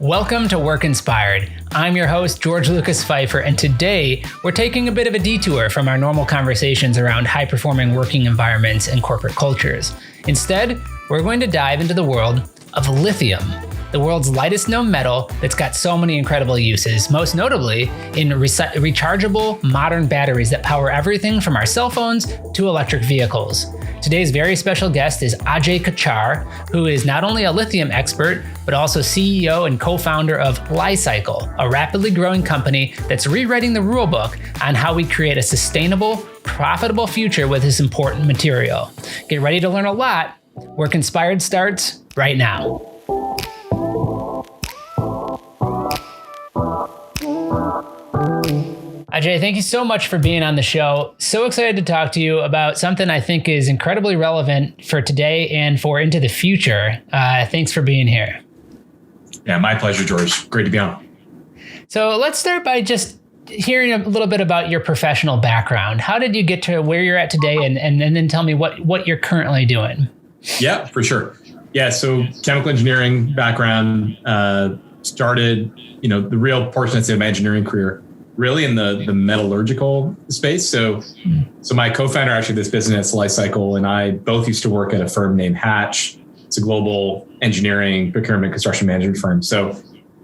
Welcome to Work Inspired. I'm your host, George Lucas Pfeiffer, and today we're taking a bit of a detour from our normal conversations around high-performing working environments and corporate cultures. Instead, we're going to dive into the world of lithium, the world's lightest known metal that's got so many incredible uses, most notably in rechargeable modern batteries that power everything from our cell phones to electric vehicles. Today's very special guest is Ajay Kochhar, who is not only a lithium expert, but also CEO and co-founder of Li-Cycle, a rapidly growing company that's rewriting the rulebook on how we create a sustainable, profitable future with this important material. Get ready to learn a lot. Work Inspired starts right now. Ajay, thank you so much for being on the show. So excited to talk to you about something I think is incredibly relevant for today and for into the future. Thanks for being here. Yeah, my pleasure, George. Great to be on. So let's start by just hearing a little bit about your professional background. How did you get to where you're at today? And then tell me what you're currently doing. Yeah, for sure. Yeah, so chemical engineering background, started, the real portion of my engineering career really in the metallurgical space. So my co-founder actually this business, Li-Cycle, and I both used to work at a firm named Hatch. It's a global engineering, procurement, construction management firm. So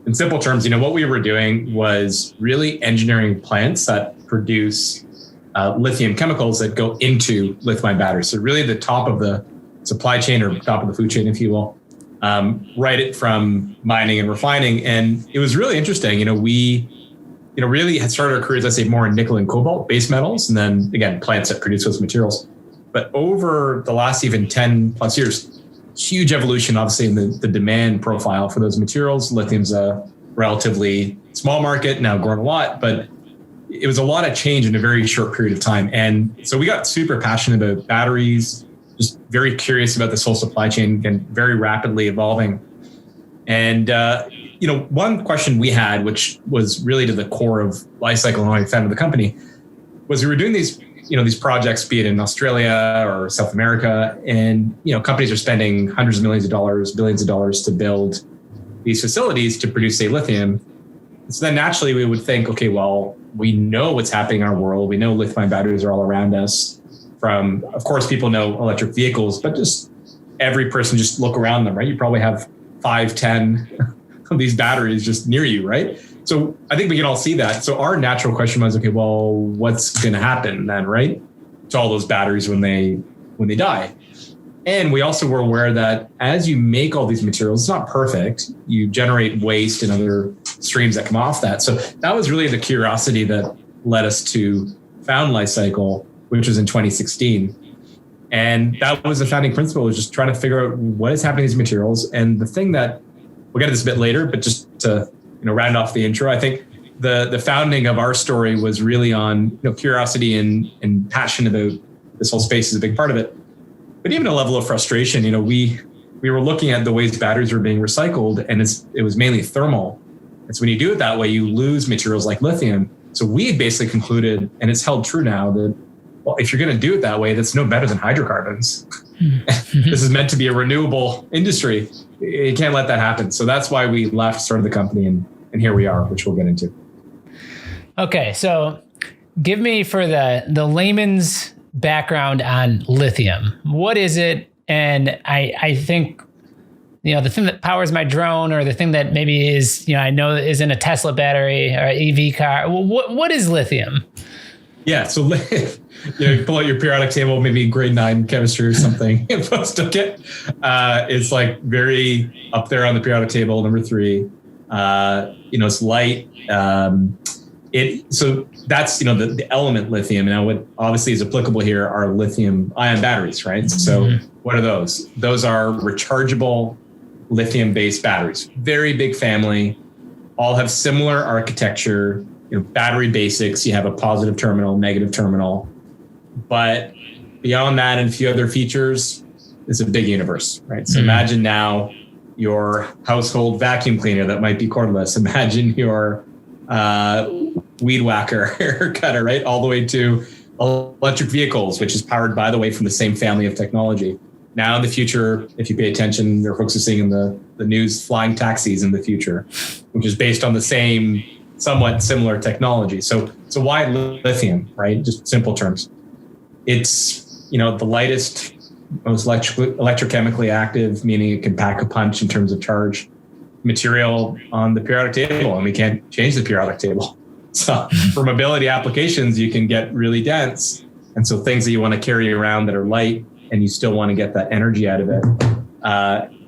in simple terms, what we were doing was really engineering plants that produce lithium chemicals that go into lithium-ion batteries. So really the top of the supply chain or top of the food chain, if you will, right it from mining and refining. And it was really interesting. We really had started our careers, let's say, more in nickel and cobalt base metals, and then again, plants that produce those materials. But over the last even 10 plus years, huge evolution, obviously, in the demand profile for those materials. Lithium's a relatively small market, now growing a lot, but it was a lot of change in a very short period of time. And so we got super passionate about batteries, just very curious about this whole supply chain and very rapidly evolving. And, one question we had, which was really to the core of Li-Cycle and how I founded the company, was we were doing these projects, be it in Australia or South America, and, companies are spending hundreds of millions of dollars, billions of dollars to build these facilities to produce, say, lithium. So then naturally we would think, okay, well, we know what's happening in our world. We know lithium batteries are all around us. From, of course, people know electric vehicles, but just every person just look around them, right? You probably have 5, 10 of these batteries just near you, right? So I think we can all see that. So our natural question was, okay, well, what's going to happen then, right, to all those batteries when they die? And we also were aware that as you make all these materials, it's not perfect. You generate waste and other streams that come off that. So that was really the curiosity that led us to found Li-Cycle, which was in 2016. And that was the founding principle, was just trying to figure out what is happening to these materials. And the thing that, we'll get to this a bit later, but just to round off the intro, I think the founding of our story was really on curiosity and passion about this whole space is a big part of it. But even a level of frustration, we were looking at the ways batteries were being recycled, and it was mainly thermal. And so when you do it that way, you lose materials like lithium. So we had basically concluded, and it's held true now, that, well, if you're going to do it that way, that's no better than hydrocarbons. This is meant to be a renewable industry. You can't let that happen. So that's why we left, started the company, and here we are, which we'll get into. Okay, so give me, for the layman's background on lithium. What is it? And I think, the thing that powers my drone, or the thing that maybe is, I know is in a Tesla battery or EV car. What is lithium? Yeah, so you pull out your periodic table, maybe grade 9 chemistry or something. It's like very up there on the periodic table, number 3. It's light. So that's the element lithium. Now, what obviously is applicable here are lithium-ion batteries, right? So what are those? Those are rechargeable lithium-based batteries. Very big family, all have similar architecture. Battery basics, you have a positive terminal, negative terminal. But beyond that and a few other features, it's a big universe, right? So imagine now your household vacuum cleaner that might be cordless. Imagine your weed whacker or cutter, right? All the way to electric vehicles, which is powered, by the way, from the same family of technology. Now in the future, if you pay attention, they're focusing in the news, flying taxis in the future, which is based on the same, somewhat similar technology. So why lithium, right? Just simple terms. It's, the lightest, most electrochemically active, meaning it can pack a punch in terms of charge, material on the periodic table, and we can't change the periodic table. So for mobility applications, you can get really dense. And so things that you want to carry around that are light and you still want to get that energy out of it,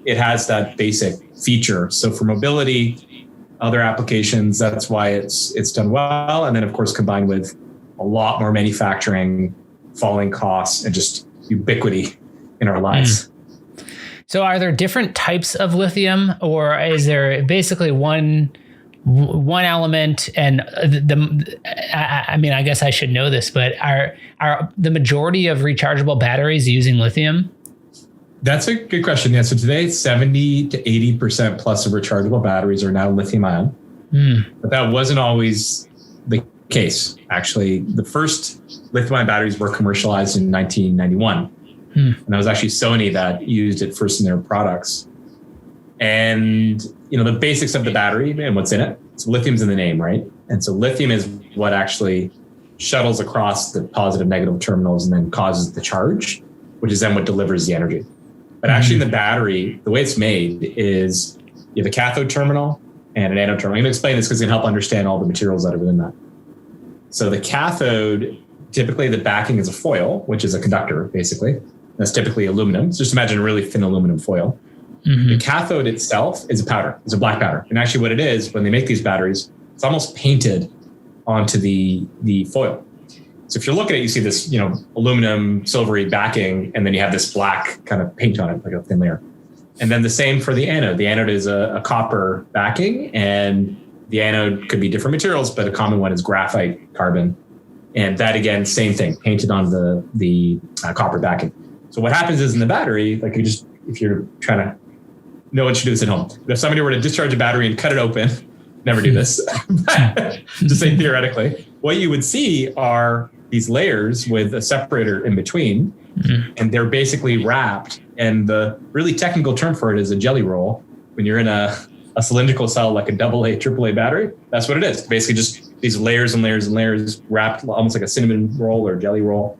it has that basic feature. So for mobility, other applications, that's why it's done well. And then of course, combined with a lot more manufacturing, falling costs, and just ubiquity in our lives. So are there different types of lithium, or is there basically one element? And I guess I should know this, but are the majority of rechargeable batteries using lithium? That's a good question. Yeah. So today, 70 to 80% plus of rechargeable batteries are now lithium-ion. But that wasn't always the case. Actually, the first lithium-ion batteries were commercialized in 1991. And it was actually Sony that used it first in their products. And, the basics of the battery and what's in it. So lithium's in the name, right? And so lithium is what actually shuttles across the positive, negative terminals and then causes the charge, which is then what delivers the energy. But actually in the battery, the way it's made is you have a cathode terminal and an anode terminal. I'm going to explain this because it can help understand all the materials that are within that. So the cathode, typically the backing is a foil, which is a conductor, basically. That's typically aluminum. So just imagine a really thin aluminum foil. The cathode itself is a powder. It's a black powder. And actually what it is, when they make these batteries, it's almost painted onto the foil. So if you look at it, you see this, aluminum silvery backing, and then you have this black kind of paint on it, like a thin layer. And then the same for the anode. The anode is a copper backing, and the anode could be different materials, but a common one is graphite carbon. And that, again, same thing, painted on the copper backing. So what happens is in the battery, like if you're trying to, no one should do this at home. But if somebody were to discharge a battery and cut it open, never do this, just say theoretically, what you would see are these layers with a separator in between, and they're basically wrapped. And the really technical term for it is a jelly roll. When you're in a cylindrical cell, like a AA, AAA battery, that's what it is. Basically just these layers and layers and layers wrapped almost like a cinnamon roll or jelly roll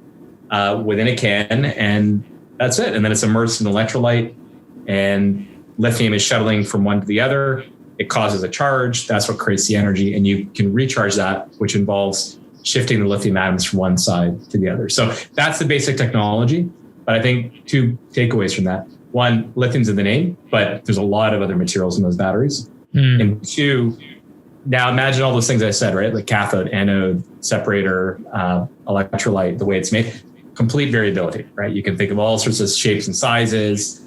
within a can. And that's it. And then it's immersed in electrolyte, and lithium is shuttling from one to the other. It causes a charge. That's what creates the energy. And you can recharge that, which involves shifting the lithium atoms from one side to the other. So that's the basic technology. But I think two takeaways from that. One, lithium's in the name, but there's a lot of other materials in those batteries. And two, now imagine all those things I said, right? Like cathode, anode, separator, electrolyte, the way it's made, complete variability, right? You can think of all sorts of shapes and sizes.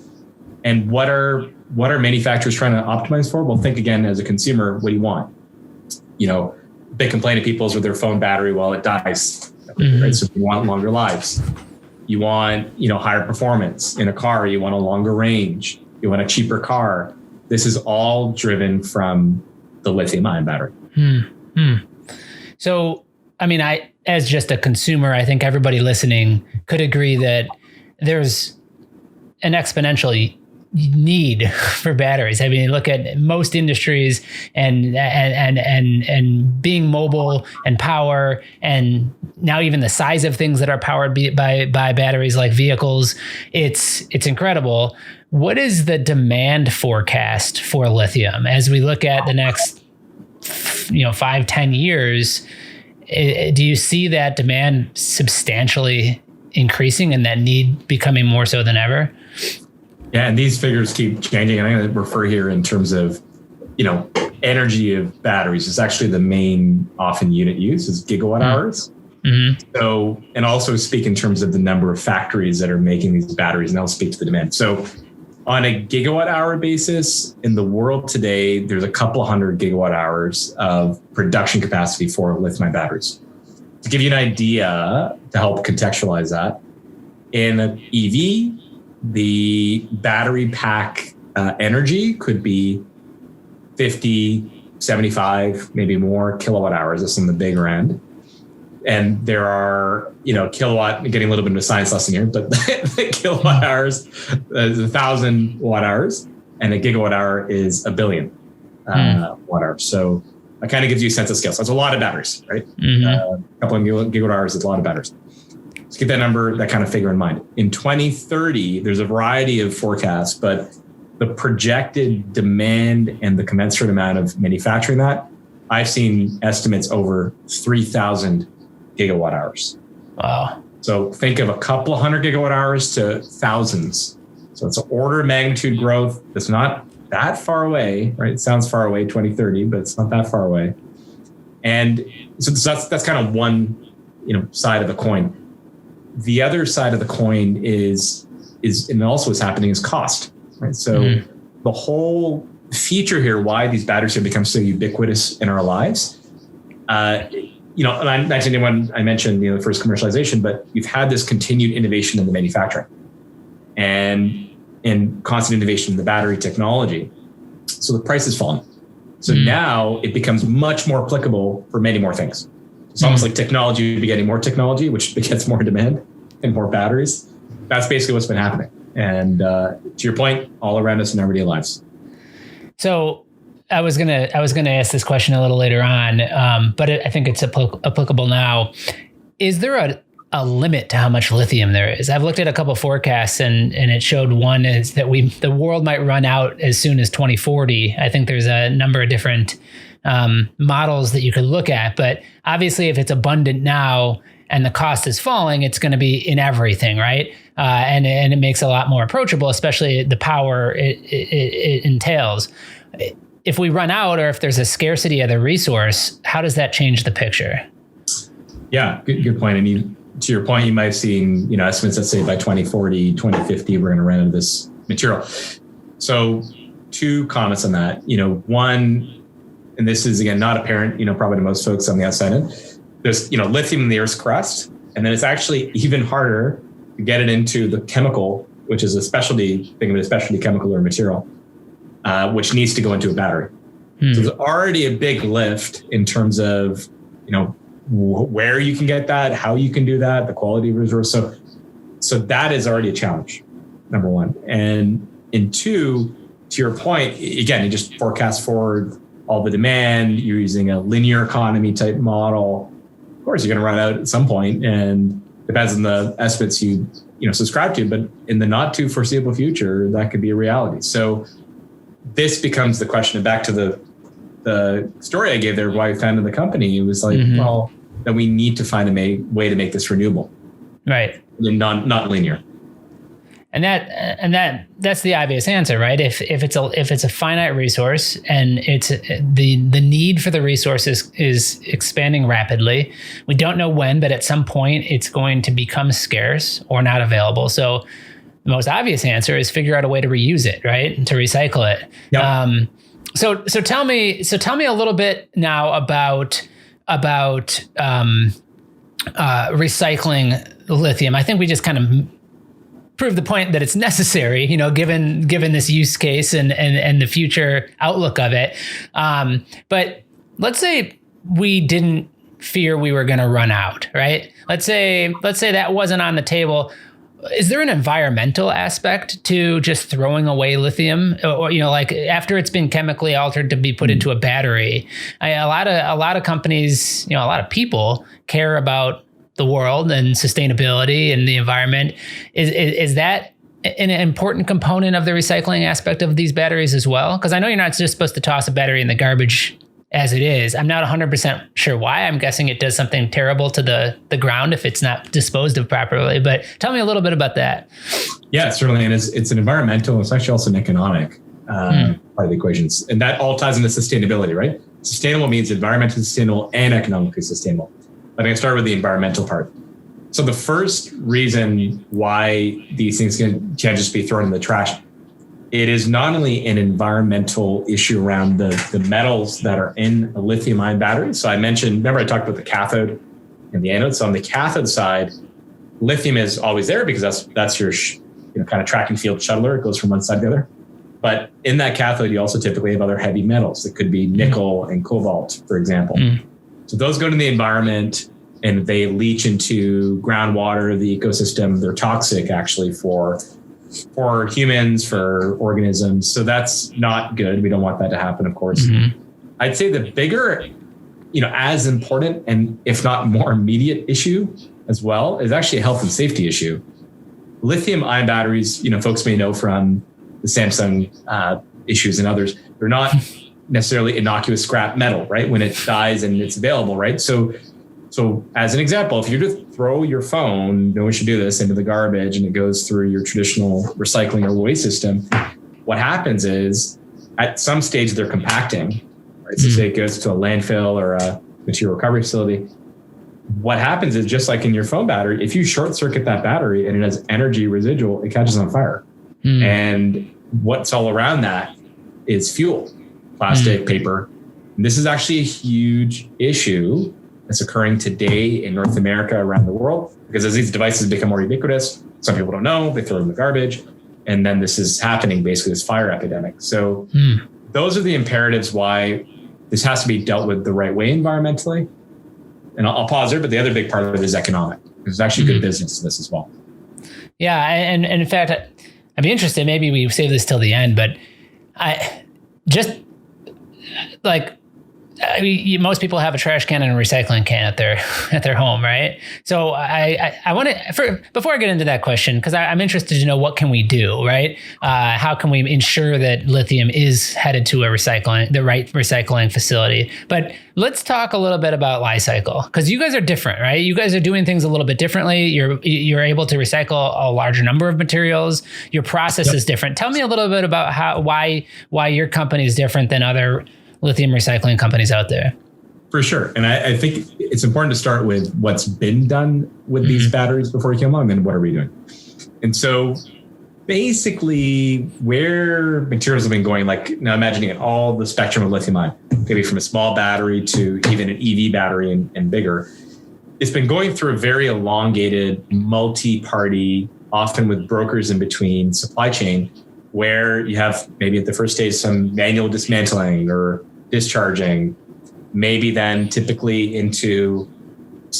And what are manufacturers trying to optimize for? Well, think again, as a consumer, what do you want? Big complaint of people is with their phone battery while it dies, right? So you want longer lives. You want, higher performance in a car. You want a longer range. You want a cheaper car. This is all driven from the lithium-ion battery. So, as just a consumer, I think everybody listening could agree that there's an exponential need for batteries. Look at most industries and being mobile and power, and now even the size of things that are powered by batteries, like vehicles. It's incredible. What is the demand forecast for lithium as we look at the next 5-10 years? Do you see that demand substantially increasing and that need becoming more so than ever? Yeah, and these figures keep changing. And I'm going to refer here in terms of, energy of batteries. It's actually the main often unit use is gigawatt hours. So, and also speak in terms of the number of factories that are making these batteries, and I'll speak to the demand. So on a gigawatt hour basis in the world today, there's a couple 100 gigawatt hours of production capacity for lithium-ion batteries. To give you an idea, to help contextualize that, in an EV, the battery pack energy could be 50, 75, maybe more kilowatt hours. That's on the bigger end. And there are, kilowatt, getting a little bit of a science lesson here, but the kilowatt hours is 1,000 watt hours, and a gigawatt hour is a billion watt hours. So that kind of gives you a sense of scale. So it's a lot of batteries, right? A couple of gigawatt hours is a lot of batteries. Let's keep that number, that kind of figure in mind. In 2030, there's a variety of forecasts, but the projected demand and the commensurate amount of manufacturing that, I've seen estimates over 3,000 gigawatt hours. Wow. So think of a couple of hundred gigawatt hours to thousands. So it's an order of magnitude growth that's not that far away, right? It sounds far away, 2030, but it's not that far away. And so that's kind of one, side of the coin. The other side of the coin is and also what's happening is cost, right? So the whole feature here, why these batteries have become so ubiquitous in our lives, and I mentioned the first commercialization, but you've had this continued innovation in the manufacturing and constant innovation in the battery technology. So the price has fallen. So now it becomes much more applicable for many more things. It's almost like technology begetting more technology, which begets more demand and more batteries. That's basically what's been happening. And to your point, all around us in our everyday lives. So I was gonna ask this question a little later on, but I think it's applicable now. Is there a limit to how much lithium there is? I've looked at a couple of forecasts, and it showed one is that the world might run out as soon as 2040. I think there's a number of different models that you could look at, but obviously, if it's abundant now and the cost is falling, it's going to be in everything, right? And it makes it a lot more approachable, especially the power it entails. If we run out, or if there's a scarcity of the resource, how does that change the picture? Yeah, good point. And to your point, you might have seen, estimates that say by 2040, 2050, we're going to run out of this material. So 2 comments on that. One, and this is again not apparent, probably to most folks on the outside end. There's, lithium in the Earth's crust, and then it's actually even harder to get it into the chemical, which is a specialty, think of it as a specialty chemical or material, which needs to go into a battery. So there's already a big lift in terms of, where you can get that, how you can do that, the quality of resource. So that is already a challenge, number one. And in 2, to your point, again, you just forecast forward all the demand. You're using a linear economy type model. Of course, you're going to run out at some point, and depends on the estimates you subscribe to. But in the not too foreseeable future, that could be a reality. So this becomes the question. And back to the story I gave there, why we founded the company. It was like, well, then we need to find a way to make this renewable, right? And not linear. And that's the obvious answer, right? If it's a finite resource and it's the need for the resources is expanding rapidly, we don't know when, but at some point it's going to become scarce or not available. So the most obvious answer is figure out a way to reuse it, right? And to recycle it. Yep. So tell me a little bit now about recycling lithium. I think we just kind of proved the point that it's necessary, given this use case and the future outlook of it. But let's say we didn't fear we were going to run out, right? Let's say that wasn't on the table. Is there an environmental aspect to just throwing away lithium, or like after it's been chemically altered to be put into a battery? A lot of companies, a lot of people care about the world and sustainability and the environment. Is that an important component of the recycling aspect of these batteries as well? Because I know you're not just supposed to toss a battery in the garbage as it is. I'm not 100% sure why. I'm guessing it does something terrible to the ground if it's not disposed of properly. But tell me a little bit about that. Yeah, certainly. And it's an environmental, it's actually also an economic part of the equations. And that all ties into sustainability, right? Sustainable means environmentally sustainable and economically sustainable. But I'm going to start with the environmental part. So the first reason why these things can't just be thrown in the trash, it is not only an environmental issue around the metals that are in a lithium-ion battery. So I mentioned, remember I talked about the cathode and the anode. So on the cathode side, lithium is always there because that's your kind of track and field shuttler. It goes from one side to the other. But in that cathode, you also typically have other heavy metals. It could be nickel and cobalt, for example. So those go to the environment. and they leach into groundwater, the ecosystem. They're toxic actually for humans, for organisms. So that's not good. We don't want that to happen, of course. I'd say the bigger, as important and if not more immediate issue as well is actually a health and safety issue. Lithium-ion batteries, folks may know from the Samsung issues and others, they're not necessarily innocuous scrap metal, right? When it dies and it's available, right? So as an example, if you just throw your phone, no one should do this, into the garbage and it goes through your traditional recycling or waste system, what happens is at some stage they're compacting, right? So say it goes to a landfill or a material recovery facility. What happens is, just like in your phone battery, if you short circuit that battery and it has energy residual, it catches on fire. And what's all around that is fuel, plastic, paper. And this is actually a huge issue that's occurring today in North America, around the world, because as these devices become more ubiquitous, some people don't know, they throw them in the garbage. And then this is happening, basically this fire epidemic. So those are the imperatives why this has to be dealt with the right way environmentally. And I'll pause there, but the other big part of it is economic. There's actually good business to this as well. Yeah. And in fact, I'd be interested, maybe we save this till the end, but most people have a trash can and a recycling can at their home, right? So I want to, before I get into that question, because I'm interested to know, what can we do, right? How can we ensure that lithium is headed to the right recycling facility? But let's talk a little bit about life cycle, because you guys are different, right? You guys are doing things a little bit differently. You're able to recycle a larger number of materials. Your process is different. Tell me a little bit about why your company is different than other lithium recycling companies out there. For sure. And I think it's important to start with what's been done with these batteries before you came along, and then what are we doing? And so basically where materials have been going, like now imagining all the spectrum of lithium-ion, maybe from a small battery to even an EV battery and bigger, it's been going through a very elongated, multi-party, often with brokers in between, supply chain, where you have maybe at the first stage some manual dismantling or discharging, maybe then typically into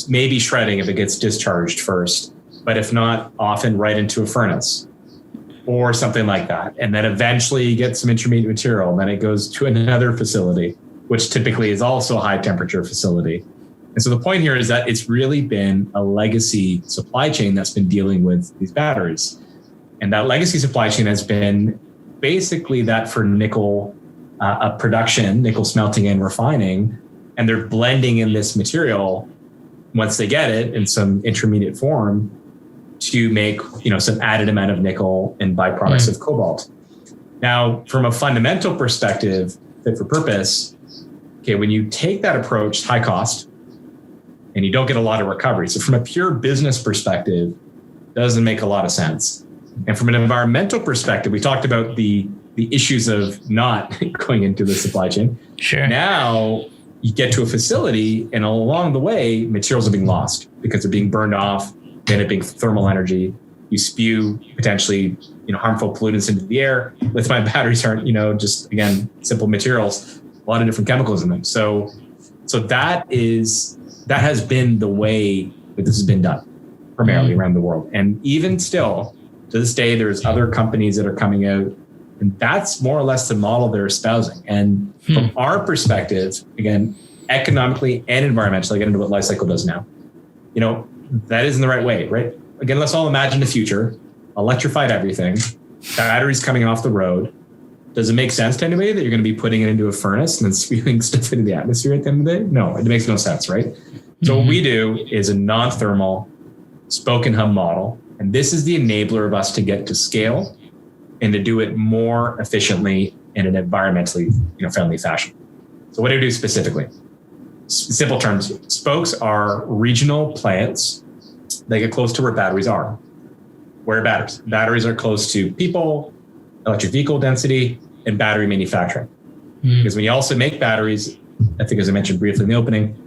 maybe shredding if it gets discharged first, but if not, often right into a furnace or something like that. And then eventually you get some intermediate material, and then it goes to another facility, which typically is also a high temperature facility. And so the point here is that it's really been a legacy supply chain that's been dealing with these batteries. And that legacy supply chain has been basically that for nickel production, nickel smelting and refining, and they're blending in this material once they get it in some intermediate form to make some added amount of nickel and byproducts of cobalt. Now, from a fundamental perspective, fit for purpose, okay, when you take that approach, high cost, and you don't get a lot of recovery. So from a pure business perspective, it doesn't make a lot of sense. And from an environmental perspective, we talked about the issues of not going into the supply chain. Sure. Now you get to a facility, and along the way, materials are being lost because they're being burned off, then it being thermal energy. You spew potentially, harmful pollutants into the air. Lithium-ion batteries aren't, just again, simple materials, a lot of different chemicals in them. So that has been the way that this has been done primarily around the world. And even still, to this day, there's other companies that are coming out, and that's more or less the model they're espousing. And from our perspective, again, economically and environmentally, I get into what life cycle does now, that isn't the right way, right? Again, let's all imagine the future, electrified everything, batteries coming off the road. Does it make sense to anybody that you're going to be putting it into a furnace and then spewing stuff into the atmosphere at the end of the day? No, it makes no sense, right? So what we do is a non-thermal spoken hub model. And this is the enabler of us to get to scale and to do it more efficiently in an environmentally friendly fashion. So what do we do specifically? Simple terms, spokes are regional plants. They get close to where batteries are. Where batteries? Batteries are close to people, electric vehicle density, and battery manufacturing. Because when you also make batteries, I think as I mentioned briefly in the opening,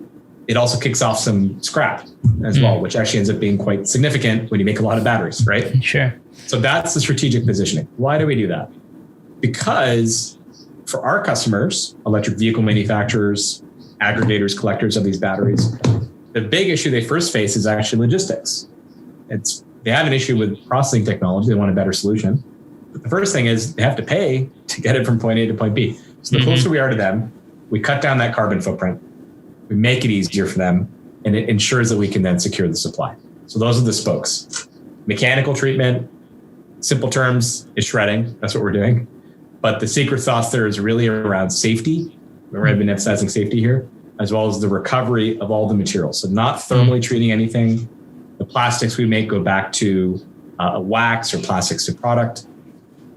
it also kicks off some scrap as well, which actually ends up being quite significant when you make a lot of batteries, right? Sure. So that's the strategic positioning. Why do we do that? Because for our customers, electric vehicle manufacturers, aggregators, collectors of these batteries, the big issue they first face is actually logistics. They have an issue with processing technology. They want a better solution. But the first thing is they have to pay to get it from point A to point B. So the closer we are to them, we cut down that carbon footprint. We make it easier for them, and it ensures that we can then secure the supply. So those are the spokes. Mechanical treatment, simple terms, is shredding. That's what we're doing. But the secret sauce there is really around safety. Remember, I've been emphasizing safety here, as well as the recovery of all the materials. So not thermally treating anything. The plastics we make go back to a wax or plastics to product.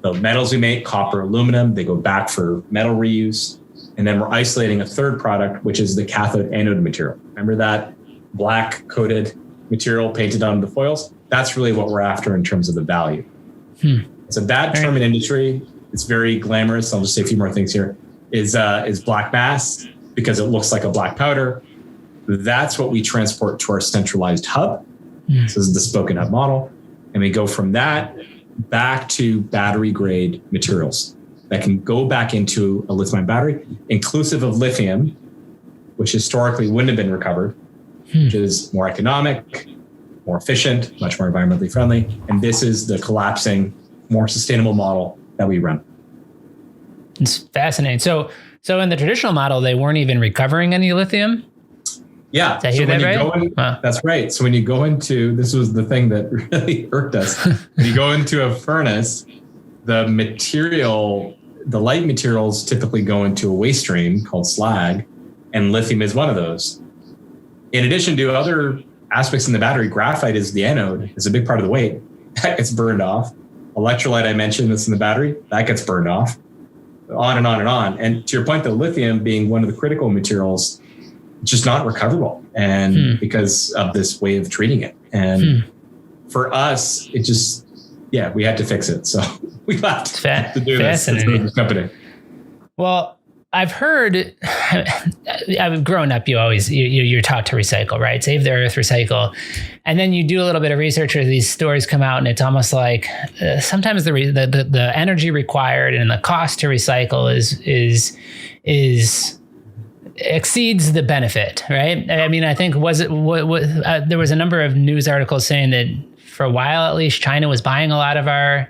The metals we make, copper, aluminum, they go back for metal reuse. And then we're isolating a third product, which is the cathode anode material. Remember that black coated material painted on the foils? That's really what we're after in terms of the value. It's a bad term in industry. It's very glamorous. I'll just say a few more things here. Is black mass, because it looks like a black powder. That's what we transport to our centralized hub. So this is the spoken hub model. And we go from that back to battery grade materials that can go back into a lithium battery, inclusive of lithium, which historically wouldn't have been recovered, which is more economic, more efficient, much more environmentally friendly. And this is the collapsing, more sustainable model that we run. It's fascinating. So in the traditional model, they weren't even recovering any lithium? Yeah. Did I hear that right? Wow. That's right. So when you go into, this was the thing that really irked us. When you go into a furnace, the light materials typically go into a waste stream called slag, and lithium is one of those. In addition to other aspects in the battery, graphite is the anode. It's a big part of the weight. That gets burned off. Electrolyte I mentioned that's in the battery, that gets burned off. On and on and on. And to your point, the lithium being one of the critical materials, just not recoverable, and because of this way of treating it. And for us, it just, we had to fix it. So we left to do this company. Well, I've heard, I've grown up, you're taught to recycle, right? Save the earth, recycle. And then you do a little bit of research, or these stories come out, and it's almost like sometimes the energy required and the cost to recycle is exceeds the benefit, right? I mean, I think there was a number of news articles saying that for a while, at least, China was buying a lot of our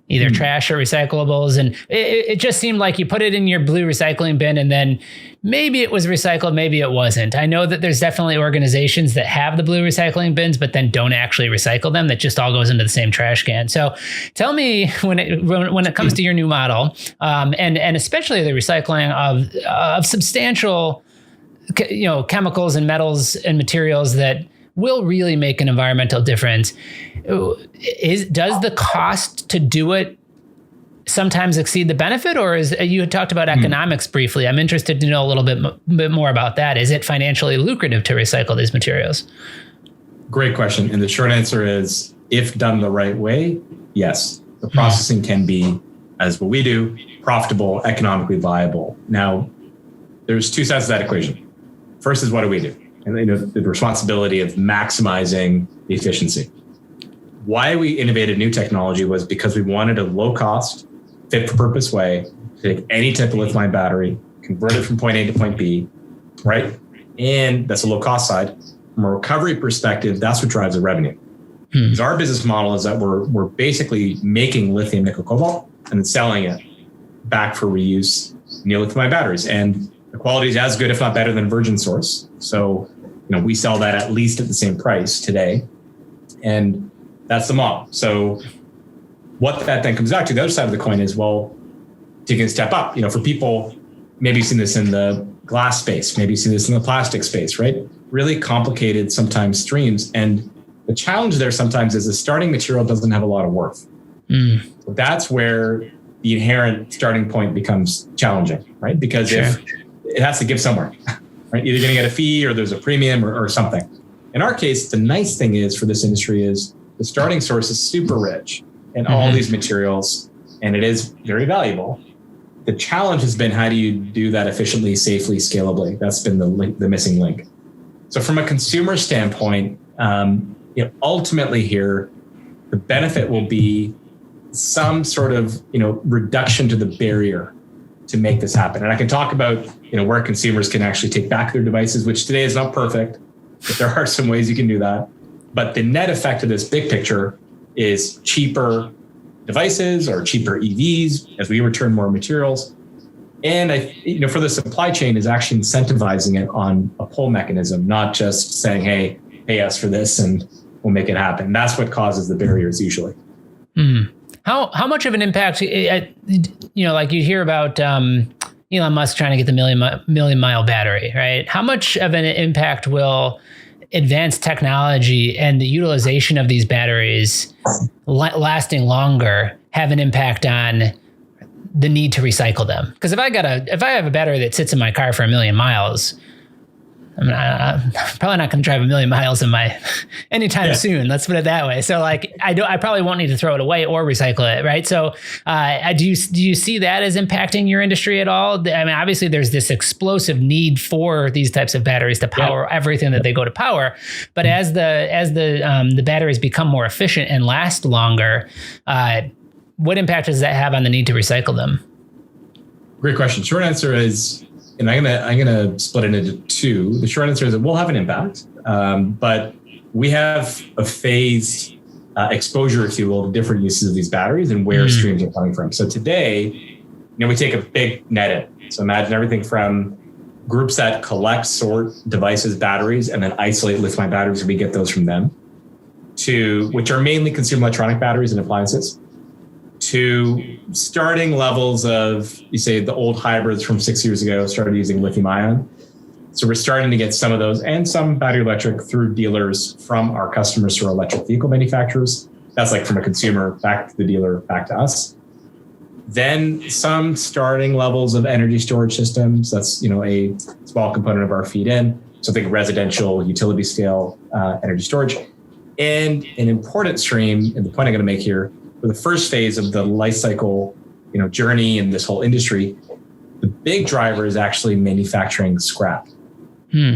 either trash or recyclables. And it just seemed like you put it in your blue recycling bin, and then maybe it was recycled, maybe it wasn't. I know that there's definitely organizations that have the blue recycling bins, but then don't actually recycle them. That just all goes into the same trash can. So tell me, when it comes to your new model, and especially the recycling of substantial, chemicals and metals and materials that will really make an environmental difference. Does the cost to do it sometimes exceed the benefit, or you had talked about economics briefly? I'm interested to know a little bit more about that. Is it financially lucrative to recycle these materials? Great question. And the short answer is, if done the right way, yes. The processing can be, as what we do, profitable, economically viable. Now, there's two sides of that equation. First is, what do we do? And the responsibility of maximizing the efficiency. Why we innovated new technology was because we wanted a low cost, fit for purpose way to take any type of lithium battery, convert it from point A to point B, right? And that's a low cost side. From a recovery perspective, that's what drives the revenue. Because our business model is that we're basically making lithium, nickel, cobalt, and then selling it back for reuse in lithium batteries. And the quality is as good, if not better, than virgin source. So, we sell that at least at the same price today. And that's the model. So what that then comes back to, the other side of the coin is, well, taking a step up, for people, maybe you've seen this in the glass space, maybe you've seen this in the plastic space, right? Really complicated sometimes streams. And the challenge there sometimes is the starting material doesn't have a lot of worth. So that's where the inherent starting point becomes challenging, right? Because if it has to give somewhere, right? Either going to get a fee or there's a premium or something. In our case, the nice thing is for this industry is the starting source is super rich in all these materials, and it is very valuable. The challenge has been, how do you do that efficiently, safely, scalably? That's been the missing link. So from a consumer standpoint, ultimately here, the benefit will be some sort of, reduction to the barrier to make this happen. And I can talk about, where consumers can actually take back their devices, which today is not perfect. but there are some ways you can do that. But the net effect of this big picture is cheaper devices or cheaper EVs as we return more materials. And for the supply chain is actually incentivizing it on a pull mechanism, not just saying, hey, pay us for this and we'll make it happen. That's what causes the barriers usually. How much of an impact, like you hear about Elon Musk trying to get the million mile battery, right? How much of an impact will advanced technology and the utilization of these batteries lasting longer have an impact on the need to recycle them? Because if I have a battery that sits in my car for 1 million miles, I'm probably not going to drive 1 million miles anytime soon. Let's put it that way. So I probably won't need to throw it away or recycle it. Right. So do you see that as impacting your industry at all? I mean, obviously there's this explosive need for these types of batteries to power everything that they go to power. But as the batteries become more efficient and last longer, what impact does that have on the need to recycle them? Great question. Short answer is, and I'm gonna split it into two. The short answer is it will have an impact, but we have a phased exposure, if you will, to different uses of these batteries and where streams are coming from. So today, we take a big net in. So imagine everything from groups that collect, sort devices, batteries, and then isolate lithium batteries, and we get those from them, to which are mainly consumer electronic batteries and appliances, to starting levels of, you say, the old hybrids from 6 years ago started using lithium-ion. So we're starting to get some of those and some battery electric through dealers from our customers who are electric vehicle manufacturers. That's like from a consumer back to the dealer, back to us. Then some starting levels of energy storage systems. That's, a small component of our feed in. So think residential utility scale energy storage. And an important stream, and the point I'm going to make here, for the first phase of the life cycle, journey in this whole industry, the big driver is actually manufacturing scrap.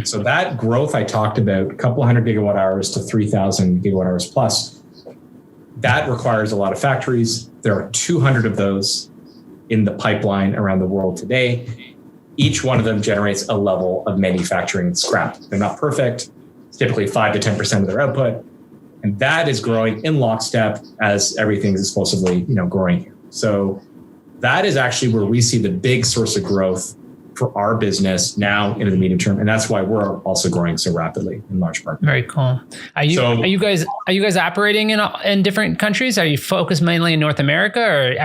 So that growth I talked about, a couple hundred gigawatt hours to 3,000 gigawatt hours plus, that requires a lot of factories. There are 200 of those in the pipeline around the world today. Each one of them generates a level of manufacturing scrap. They're not perfect. It's typically 5 to 10% of their output. And that is growing in lockstep as everything's explosively, growing here. So that is actually where we see the big source of growth for our business now into the medium term. And that's why we're also growing so rapidly in large part. Very cool. Are you guys operating in different countries? Are you focused mainly in North America, or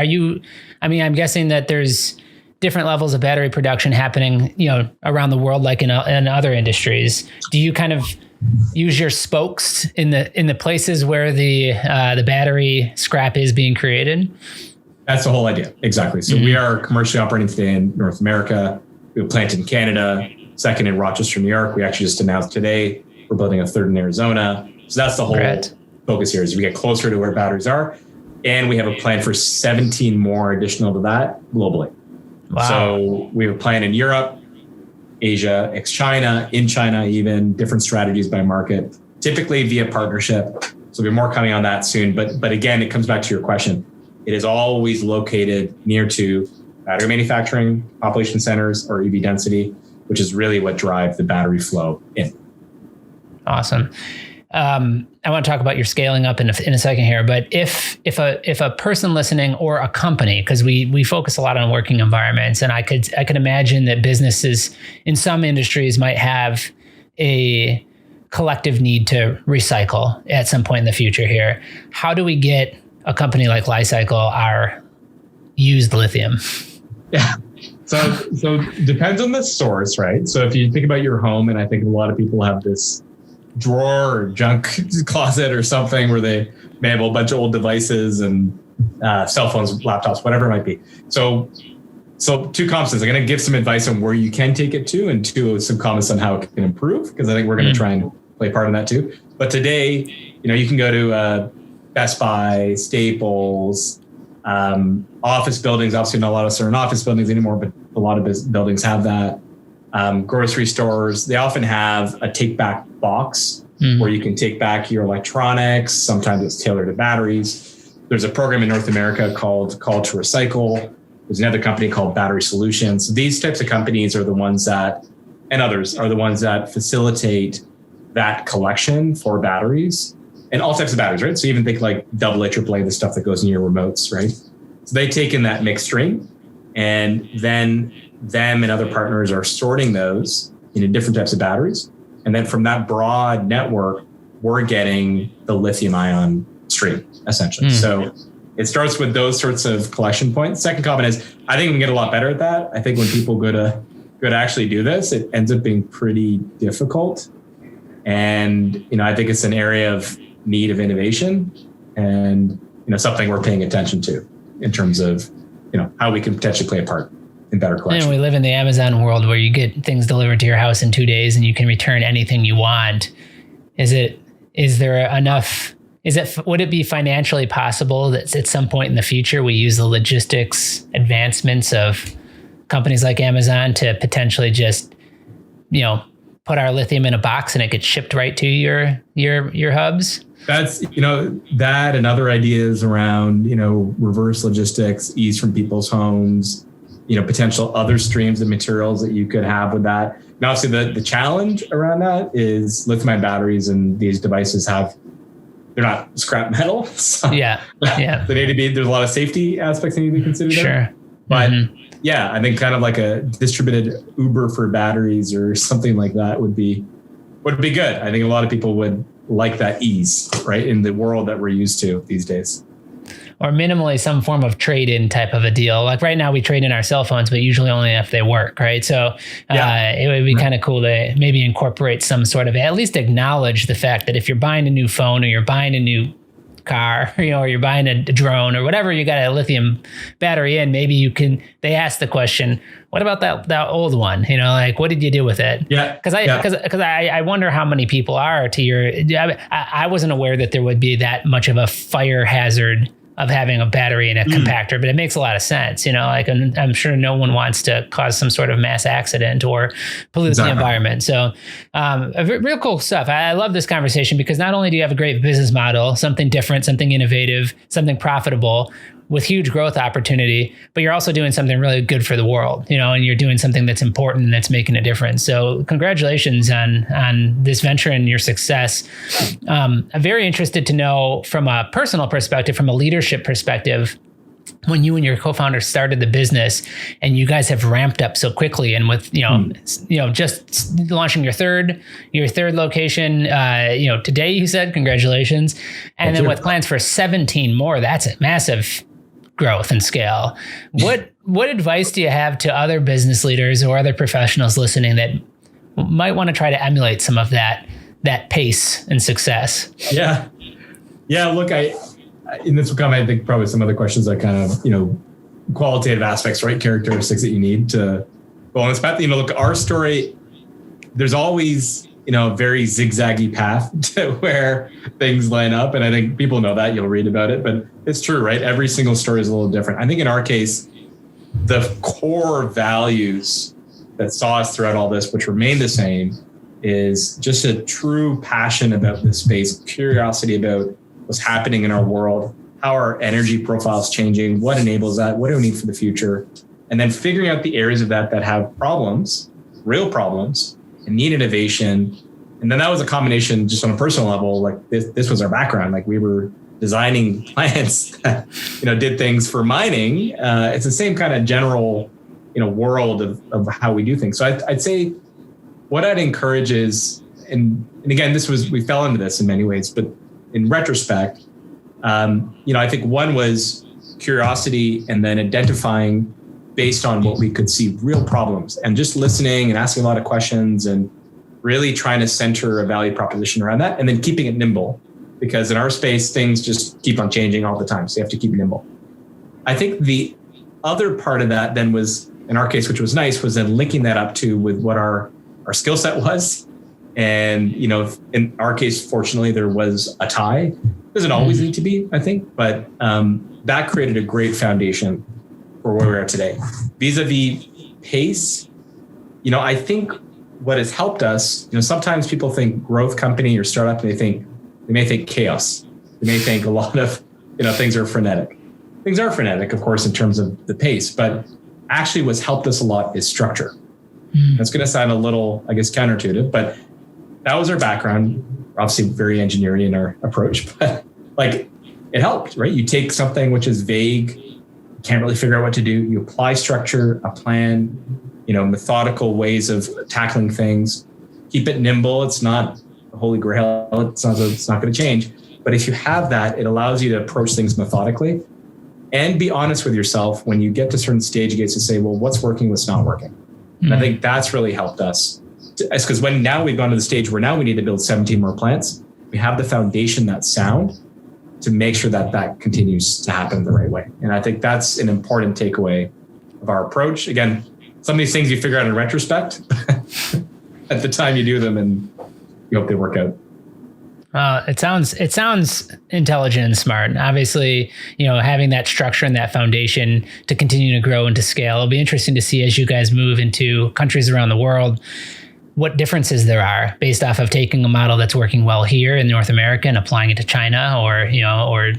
I'm guessing that there's different levels of battery production happening, around the world, like in other industries. Do you kind of use your spokes in the places where the battery scrap is being created? That's the whole idea. Exactly. So we are commercially operating today in North America. We have a plant in Canada, second in Rochester, New York. We actually just announced today we're building a third in Arizona. So that's the whole focus here, is we get closer to where batteries are. And we have a plan for 17 more additional to that globally. Wow. So we have a plan in Europe, Asia, ex-China, in China, even different strategies by market, typically via partnership. So there'll be more coming on that soon. But again, it comes back to your question. It is always located near to battery manufacturing, population centers, or EV density, which is really what drives the battery flow in. Awesome. I want to talk about your scaling up in a second here, but if a person listening or a company, because we focus a lot on working environments, and I could imagine that businesses in some industries might have a collective need to recycle at some point in the future here. How do we get a company like Li-Cycle our used lithium? Yeah. So depends on the source, right? So if you think about your home, and I think a lot of people have this drawer or junk closet or something where they may have a bunch of old devices and cell phones, laptops, whatever it might be. So two comments. I'm going to give some advice on where you can take it to, and two, some comments on how it can improve, because I think we're going to try and play a part in that too. But today, you can go to Best Buy, Staples, office buildings. Obviously, not a lot of us are in office buildings anymore, but a lot of buildings have that. Grocery stores, they often have a take back box where you can take back your electronics. Sometimes it's tailored to batteries. There's a program in North America called Call to Recycle. There's another company called Battery Solutions. These types of companies are the ones that, and others are the ones that facilitate that collection for batteries and all types of batteries, right? So even think like AA, AAA, the stuff that goes in your remotes, right? So they take in that mixed string, and then them and other partners are sorting those into different types of batteries. And then from that broad network, we're getting the lithium-ion stream, essentially. So it starts with those sorts of collection points. Second comment is, I think we can get a lot better at that. I think when people go to actually do this, it ends up being pretty difficult. And, I think it's an area of need of innovation and, something we're paying attention to in terms of, how we can potentially play a part in better collection. And we live in the Amazon world where you get things delivered to your house in 2 days and you can return anything you want. Would it be financially possible that at some point in the future we use the logistics advancements of companies like Amazon to potentially just, put our lithium in a box and it gets shipped right to your hubs? That's, that and other ideas around, reverse logistics, ease from people's homes, potential other streams of materials that you could have with that. And obviously the challenge around that is lithium-ion batteries and these devices they're not scrap metal. So yeah. They need to be, there's a lot of safety aspects that need to be considered. Sure. There. But yeah, I think kind of like a distributed Uber for batteries or something like that would be good. I think a lot of people would like that ease, right, in the world that we're used to these days. Or minimally some form of trade-in type of a deal. Like right now we trade in our cell phones, but usually only if they work, right? So it would be kind of cool to maybe incorporate some sort of, at least acknowledge the fact that if you're buying a new phone or you're buying a new car, or you're buying a drone or whatever, you got a lithium battery in, maybe they ask the question, what about that old one? What did you do with it? Yeah. Because I wonder how many people are I wasn't aware that there would be that much of a fire hazard of having a battery in a compactor, but it makes a lot of sense, I'm sure no one wants to cause some sort of mass accident or pollute the environment. So real cool stuff. I love this conversation because not only do you have a great business model, something different, something innovative, something profitable with huge growth opportunity, but you're also doing something really good for the world, and you're doing something that's important and that's making a difference. So congratulations on this venture and your success. I'm very interested to know from a personal perspective, from a leadership perspective, when you and your co-founder started the business and you guys have ramped up so quickly, and with, just launching your third location, today you said, congratulations. And then with plans for 17 more, that's a massive growth and scale. What advice do you have to other business leaders or other professionals listening that might want to try to emulate some of that pace and success? Yeah. Look, in this will come, I think, probably some other questions that kind of, qualitative aspects, right? Characteristics that you need to go on this path. Look, our story, there's always, a very zigzaggy path to where things line up. And I think people know that, you'll read about it, but it's true, right? Every single story is a little different. I think in our case, the core values that saw us throughout all this, which remain the same, is just a true passion about this space, curiosity about what's happening in our world, how our energy profile is changing, what enables that, what do we need for the future, and then figuring out the areas of that have problems, real problems, and need innovation. And then that was a combination just on a personal level, like this was our background. Like we were designing plants that, did things for mining. It's the same kind of general, world of how we do things. So I'd say what I'd encourage is, and again, we fell into this in many ways, but in retrospect, I think one was curiosity and then identifying based on what we could see real problems and just listening and asking a lot of questions and really trying to center a value proposition around that and then keeping it nimble, because in our space, things just keep on changing all the time. So you have to keep nimble. I think the other part of that then was, in our case, which was nice, was then linking that up to with what our skill set was. And, in our case, fortunately, there was a tie. Doesn't always need to be, I think, but that created a great foundation for where we are today. Vis-a-vis pace, I think what has helped us, sometimes people think growth company or startup, and they may think chaos. They may think a lot of, things are frenetic. Things are frenetic, of course, in terms of the pace, but actually what's helped us a lot is structure. That's going to sound a little, I guess, counterintuitive, but that was our background. We're obviously very engineering in our approach, but like it helped, right? You take something which is vague, can't really figure out what to do. You apply structure, a plan, methodical ways of tackling things. Keep it nimble. It's not the holy grail. It's not going to change. But if you have that, it allows you to approach things methodically and be honest with yourself. When you get to certain stage gates to say, well, what's working, what's not working. And I think that's really helped us. It's because now we've gone to the stage where now we need to build 17 more plants. We have the foundation that's sound to make sure that continues to happen the right way. And I think that's an important takeaway of our approach. Again, some of these things you figure out in retrospect at the time you do them, and you hope they work out. It sounds intelligent and smart. Obviously, having that structure and that foundation to continue to grow and to scale. It'll be interesting to see as you guys move into countries around the world, what differences there are based off of taking a model that's working well here in North America and applying it to China or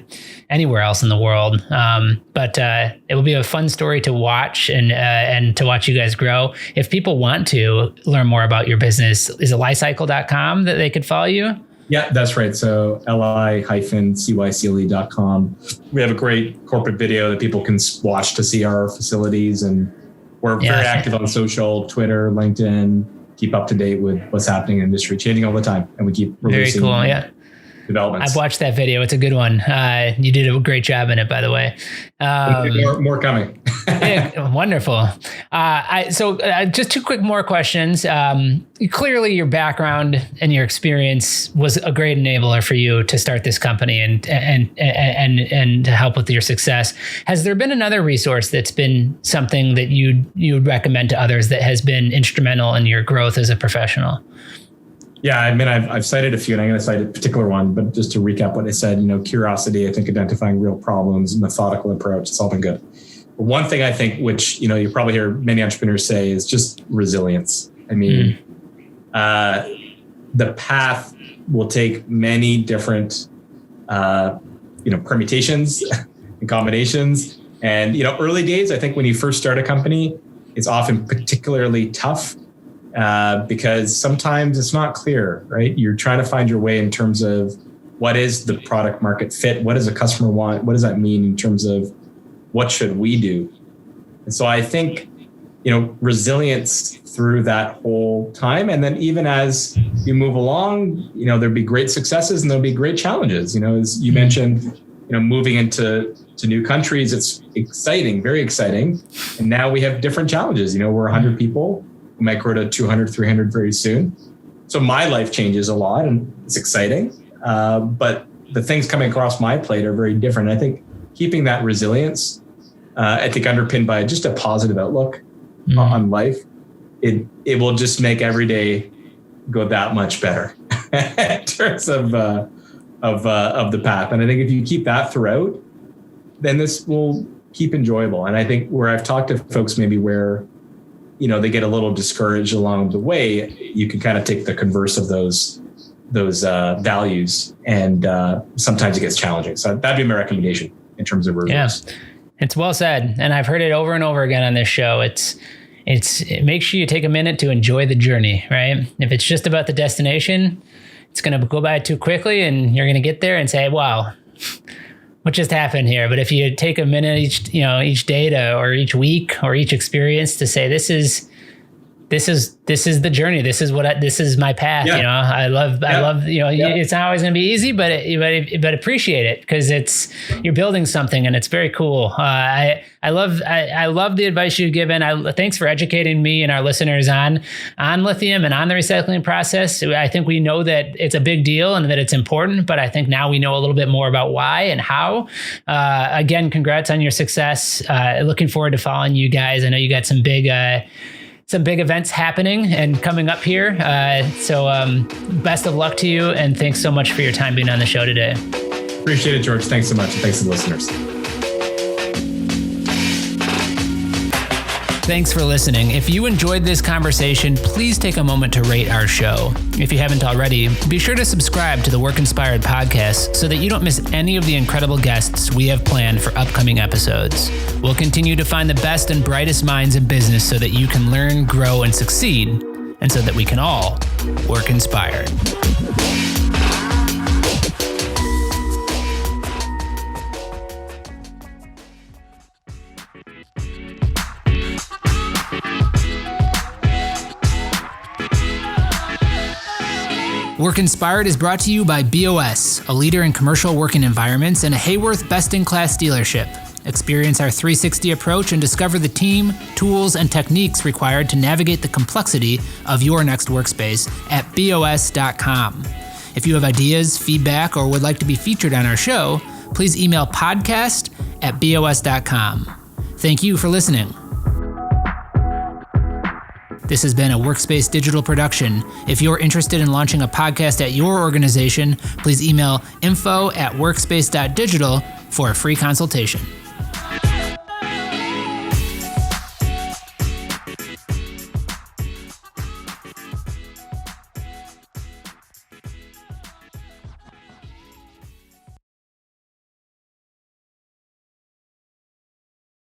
anywhere else in the world. But it will be a fun story to watch and to watch you guys grow. If people want to learn more about your business, is it licycle.com that they could follow you? Yeah, that's right. So li-cycle.com. We have a great corporate video that people can watch to see our facilities, and we're very active on social, Twitter, LinkedIn. Keep up to date with what's happening in the industry, changing all the time, and we keep releasing. Very cool. Yeah. Developments. I've watched that video. It's a good one. You did a great job in it, by the way. More coming. Yeah, wonderful. So just two quick more questions. Clearly your background and your experience was a great enabler for you to start this company and to help with your success. Has there been another resource that's been something that you would recommend to others that has been instrumental in your growth as a professional? Yeah, I mean, I've cited a few, and I'm going to cite a particular one, but just to recap what I said, curiosity, I think identifying real problems, methodical approach, it's all been good. But one thing I think, which, you probably hear many entrepreneurs say, is just resilience. I mean, the path will take many different, permutations and combinations. And, early days, I think when you first start a company, it's often particularly tough. Because sometimes it's not clear, right? You're trying to find your way in terms of what is the product market fit? What does a customer want? What does that mean in terms of what should we do? And so I think, resilience through that whole time. And then even as you move along, there'll be great successes and there'll be great challenges. As you mentioned, moving into new countries, it's exciting, very exciting. And now we have different challenges. We're 100 people. We might grow to 200, 300 very soon. So my life changes a lot and it's exciting. But the things coming across my plate are very different. I think keeping that resilience, I think underpinned by just a positive outlook on life, it will just make every day go that much better in terms of the path. And I think if you keep that throughout, then this will keep enjoyable. And I think where I've talked to folks maybe where they get a little discouraged along the way, you can kind of take the converse of those values, and sometimes it gets challenging. So that'd be my recommendation in terms of reviews. Yeah, it's well said, and I've heard it over and over again on this show. Make sure you take a minute to enjoy the journey, right? If it's just about the destination, it's going to go by too quickly, and you're going to get there and say, "Wow, what just happened here?" But if you take a minute each day or each week or each experience to say, this is the journey. This is my path. Yeah. I love, it's not always going to be easy, but appreciate it because you're building something and it's very cool. I love the advice you've given. Thanks for educating me and our listeners on lithium and on the recycling process. I think we know that it's a big deal and that it's important, but I think now we know a little bit more about why and how. Again, congrats on your success. Looking forward to following you guys. I know you got some big events happening and coming up here. So best of luck to you. And thanks so much for your time being on the show today. Appreciate it, George. Thanks so much. And thanks to the listeners. Thanks for listening. If you enjoyed this conversation, please take a moment to rate our show. If you haven't already, be sure to subscribe to the Work Inspired Podcast so that you don't miss any of the incredible guests we have planned for upcoming episodes. We'll continue to find the best and brightest minds in business so that you can learn, grow, and succeed, and so that we can all Work Inspired. Work Inspired is brought to you by BOS, a leader in commercial working environments and a Hayworth best-in-class dealership. Experience our 360 approach and discover the team, tools, and techniques required to navigate the complexity of your next workspace at BOS.com. If you have ideas, feedback, or would like to be featured on our show, please email podcast@BOS.com. Thank you for listening. This has been a Workspace digital production. If you're interested in launching a podcast at your organization, please email info@workspace.digital for a free consultation.